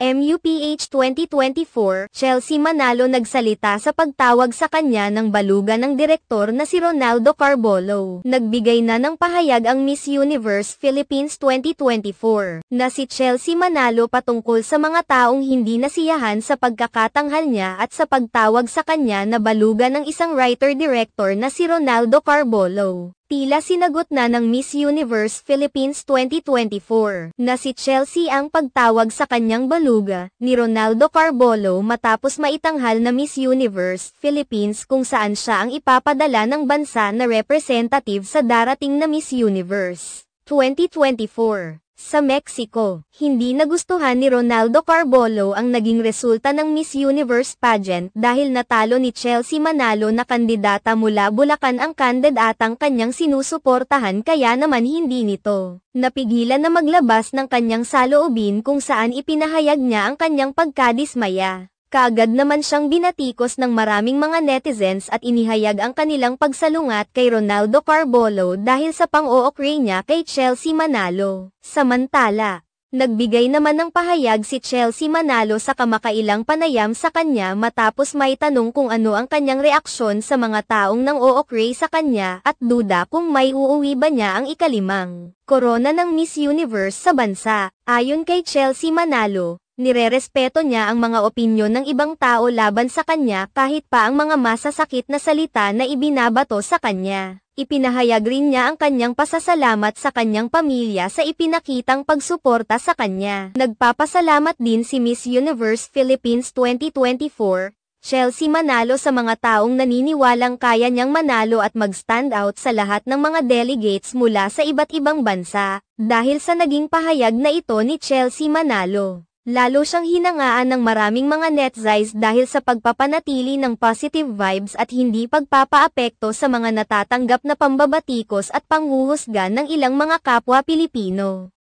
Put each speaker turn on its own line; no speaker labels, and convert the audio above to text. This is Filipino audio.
MUPH 2024, Chelsea Manalo nagsalita sa pagtawag sa kanya ng baluga ng direktor na si Ronaldo Carbolo. Nagbigay na ng pahayag ang Miss Universe Philippines 2024 na si Chelsea Manalo patungkol sa mga taong hindi nasiyahan sa pagkakatanghal niya at sa pagtawag sa kanya na baluga ng isang writer-director na si Ronaldo Carbolo. Tila sinagot na ng Miss Universe Philippines 2024 na si Chelsea ang pagtawag sa kanyang baluga ni Ronaldo Carbolo matapos maitanghal na Miss Universe Philippines kung saan siya ang ipapadala ng bansa na representative sa darating na Miss Universe 2024. Sa Mexico, hindi nagustuhan ni Ronaldo Carbolo ang naging resulta ng Miss Universe pageant dahil natalo ni Chelsea Manalo na kandidata mula Bulacan ang kandidatang kanyang sinusuportahan kaya naman hindi nito napigilan na maglabas ng kanyang saloobin kung saan ipinahayag niya ang kanyang pagkadismaya. Kaagad naman siyang binatikos ng maraming mga netizens at inihayag ang kanilang pagsalungat kay Ronaldo Carbolo dahil sa pang-ookray niya kay Chelsea Manalo. Samantala, nagbigay naman ng pahayag si Chelsea Manalo sa kamakailang panayam sa kanya matapos may tanong kung ano ang kanyang reaksyon sa mga taong nang ookray sa kanya at duda kung may uuwi ba niya ang ikalimang korona ng Miss Universe sa bansa. Ayon kay Chelsea Manalo, nirerespeto niya ang mga opinyon ng ibang tao laban sa kanya kahit pa ang mga masasakit na salita na ibinabato sa kanya. Ipinahayag rin niya ang kanyang pasasalamat sa kanyang pamilya sa ipinakitang pagsuporta sa kanya. Nagpapasalamat din si Miss Universe Philippines 2024, Chelsea Manalo sa mga taong naniniwalang kaya niyang manalo at mag-stand out sa lahat ng mga delegates mula sa iba't ibang bansa, dahil sa naging pahayag na ito ni Chelsea Manalo. Lalo siyang hinangaan ng maraming mga netizens dahil sa pagpapanatili ng positive vibes at hindi pagpapaapekto sa mga natatanggap na pambabatikos at panghuhusga ng ilang mga kapwa Pilipino.